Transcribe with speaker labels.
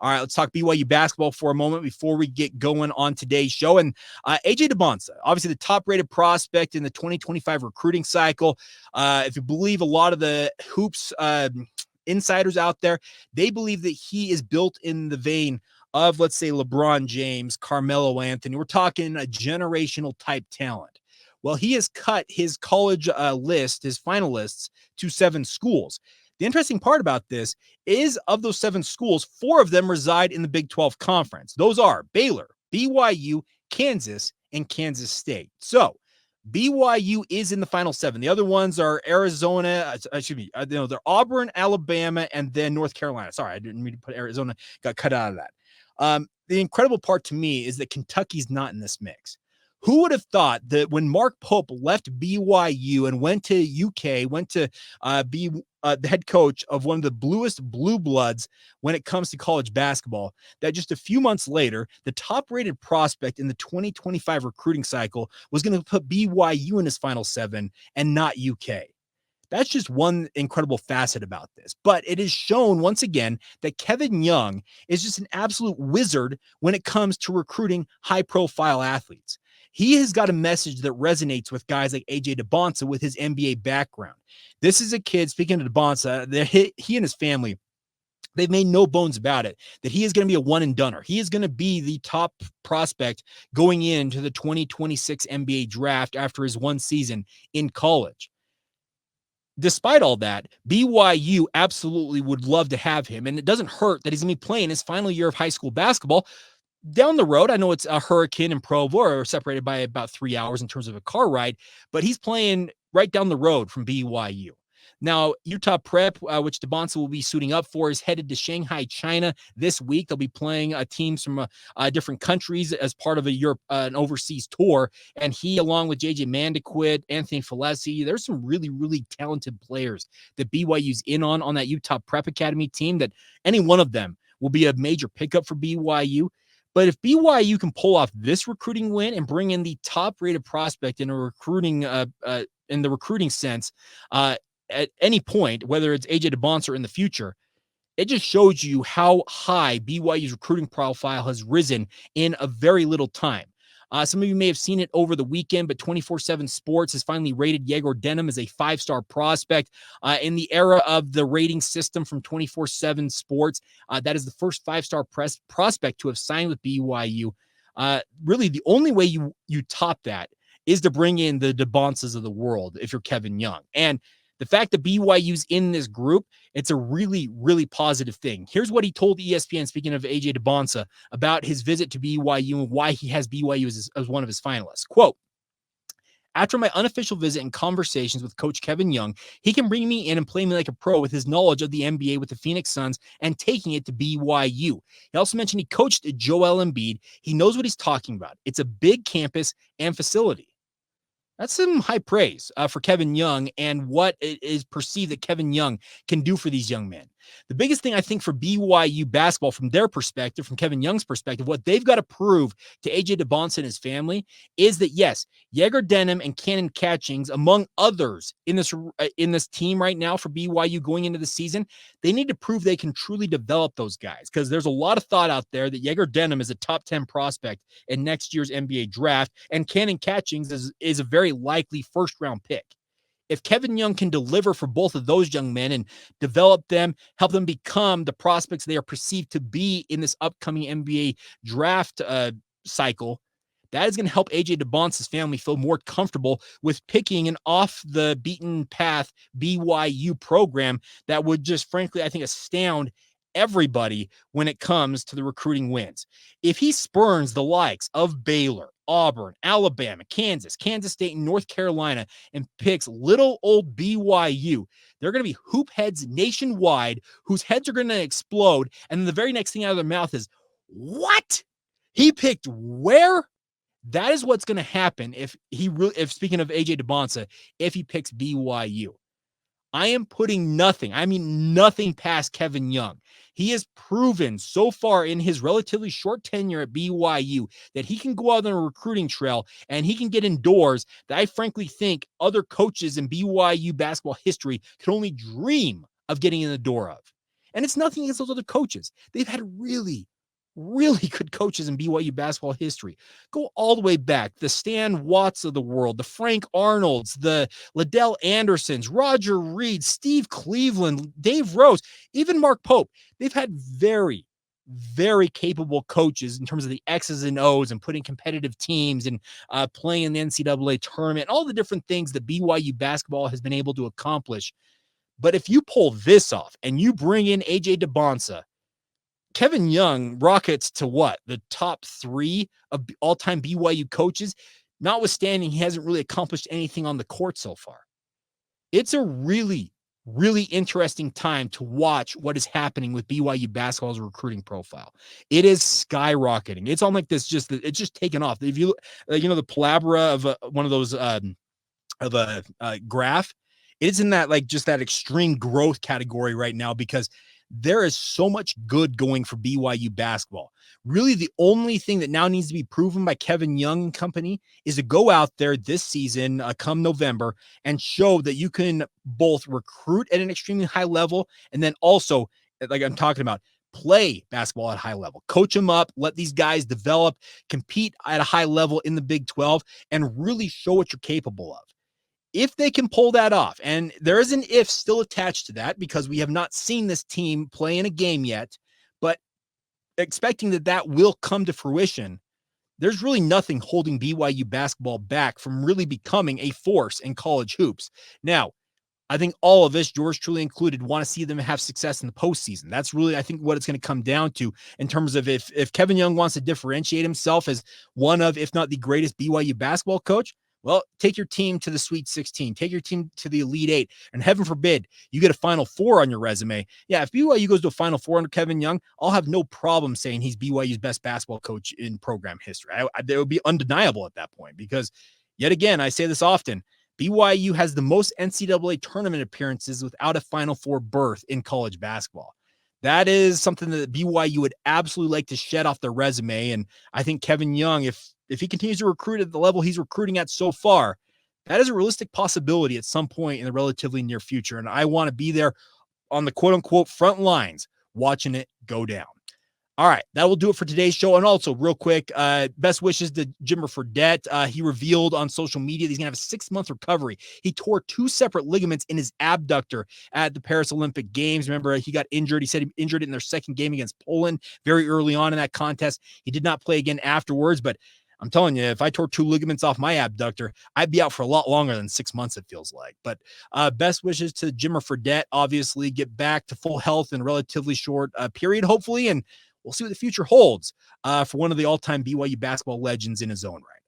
Speaker 1: All right, let's talk BYU basketball for a moment before we get going on today's show. And AJ Dybantsa, obviously the top-rated prospect in the 2025 recruiting cycle. If you believe a lot of the hoops insiders out there, they believe that he is built in the vein of, let's say, LeBron James, Carmelo Anthony. We're talking a generational type talent. Well, he has cut his college list, his finalists, to 7 schools. The interesting part about this is of those 7 schools, 4 of them reside in the Big 12 Conference. Those are Baylor, BYU, Kansas, and Kansas State. So BYU is in the final 7. The other ones are Arizona, they're Auburn, Alabama, and then North Carolina. Sorry, I didn't mean to put Arizona, got cut out of that. The incredible part to me is that Kentucky's not in this mix. Who would have thought that when Mark Pope left BYU and went to UK, went to be the head coach of one of the bluest blue bloods when it comes to college basketball, that just a few months later, the top-rated prospect in the 2025 recruiting cycle was going to put BYU in his final 7 and not UK. That's just one incredible facet about this. But it is shown once again that Kevin Young is just an absolute wizard when it comes to recruiting high-profile athletes. He has got a message that resonates with guys like AJ Dybantsa with his NBA background. This is a kid, speaking of Dybantsa, he and his family, they've made no bones about it, that he is going to be a one-and-doner. He is going to be the top prospect going into the 2026 NBA draft after his one season in college. Despite all that, BYU absolutely would love to have him, and it doesn't hurt that he's going to be playing his final year of high school basketball down the road. I know it's a Hurricane and Provo are separated by about 3 hours in terms of a car ride, but he's playing right down the road from BYU. Now, Utah Prep, which Dybantsa will be suiting up for, is headed to Shanghai, China this week. They'll be playing teams from different countries as part of an overseas tour. And he, along with JJ Mandaquit, Anthony Falesi, there's some really, really talented players that BYU's in on that Utah Prep Academy team, that any one of them will be a major pickup for BYU. But if BYU can pull off this recruiting win and bring in the top-rated prospect in a recruiting in the recruiting sense at any point, whether it's AJ Dybantsa or in the future, it just shows you how high BYU's recruiting profile has risen in a very little time. Some of you may have seen it over the weekend, but 24/7 Sports has finally rated Egor Demin as a 5-star prospect. In the era of the rating system from 24/7 Sports, that is the first 5-star prospect to have signed with BYU. Really, the only way you top that is to bring in the Dybantsa's of the world if you're Kevin Young. And the fact that BYU's in this group, it's a really, really positive thing. Here's what he told ESPN, speaking of AJ Dybantsa, about his visit to BYU and why he has BYU as one of his finalists. Quote, "After my unofficial visit and conversations with Coach Kevin Young, he can bring me in and play me like a pro with his knowledge of the NBA with the Phoenix Suns and taking it to BYU. He also mentioned he coached Joel Embiid. He knows what he's talking about. It's a big campus and facility." That's some high praise for Kevin Young and what it is perceived that Kevin Young can do for these young men. The biggest thing I think for BYU basketball from their perspective, from Kevin Young's perspective, what they've got to prove to AJ Dybantsa and his family is that, yes, Egor Demin and Kanon Catchings, among others in this team right now for BYU going into the season, they need to prove they can truly develop those guys, because there's a lot of thought out there that Egor Demin is a top 10 prospect in next year's NBA draft, and Kanon Catchings is a very likely first-round pick. If Kevin Young can deliver for both of those young men and develop them, help them become the prospects they are perceived to be in this upcoming NBA draft cycle, that is going to help AJ Dybantsa's family feel more comfortable with picking an off-the-beaten-path BYU program that would just, frankly, I think, astound everybody when it comes to the recruiting wins. If he spurns the likes of Baylor, Auburn, Alabama, Kansas State, and North Carolina and picks little old BYU, they're going to be hoop heads nationwide whose heads are going to explode. And then the very next thing out of their mouth is, what? He picked where? That is what's going to happen if speaking of AJ Dybantsa, if he picks BYU. I am putting nothing past Kevin Young. He has proven so far in his relatively short tenure at BYU that he can go out on a recruiting trail and he can get indoors that I frankly think other coaches in BYU basketball history could only dream of getting in the door of. And it's nothing against those other coaches. They've had really, really good coaches in BYU basketball history. Go all the way back. The Stan Watts of the world, the Frank Arnolds, the Liddell Andersons, Roger Reed, Steve Cleveland, Dave Rose, even Mark Pope. They've had very, very capable coaches in terms of the X's and O's and putting competitive teams and playing in the NCAA tournament, all the different things that BYU basketball has been able to accomplish. But if you pull this off and you bring in AJ Dybantsa, Kevin Young rockets to what? The top 3 of all-time BYU coaches, notwithstanding he hasn't really accomplished anything on the court so far. It's a really, really interesting time to watch what is happening with BYU basketball's recruiting profile. It is skyrocketing. It's on like this, it's just taken off. If you, the palabra of one of those of a graph, it's in that like just that extreme growth category right now because there is so much good going for BYU basketball. Really, the only thing that now needs to be proven by Kevin Young and company is to go out there this season, come November, and show that you can both recruit at an extremely high level and then also, like I'm talking about, play basketball at a high level, coach them up, let these guys develop, compete at a high level in the Big 12, and really show what you're capable of. If they can pull that off, and there is an if still attached to that because we have not seen this team play in a game yet, but expecting that will come to fruition, there's really nothing holding BYU basketball back from really becoming a force in college hoops. Now, I think all of us, George truly included, want to see them have success in the postseason. That's really, I think, what it's going to come down to in terms of if Kevin Young wants to differentiate himself as one of, if not the greatest BYU basketball coach, well, take your team to the Sweet 16, take your team to the Elite 8, and heaven forbid you get a Final Four on your resume. Yeah, if BYU goes to a Final Four under Kevin Young, I'll have no problem saying he's BYU's best basketball coach in program history. It would be undeniable at that point because, yet again, I say this often, BYU has the most NCAA tournament appearances without a Final Four berth in college basketball. That is something that BYU would absolutely like to shed off their resume, and I think Kevin Young, if he continues to recruit at the level he's recruiting at so far, that is a realistic possibility at some point in the relatively near future. And I want to be there on the quote unquote front lines watching it go down. All right, that will do it for today's show. And also, real quick, best wishes to Jimmer Fredette. He revealed on social media that he's going to have a 6-month recovery. He tore 2 separate ligaments in his abductor at the Paris Olympic Games. Remember, he got injured. He said he injured it in their second game against Poland very early on in that contest. He did not play again afterwards, but I'm telling you, if I tore 2 ligaments off my abductor, I'd be out for a lot longer than 6 months, it feels like. But best wishes to Jimmer Fredette. Obviously, get back to full health in a relatively short period, hopefully, and we'll see what the future holds for one of the all-time BYU basketball legends in his own right.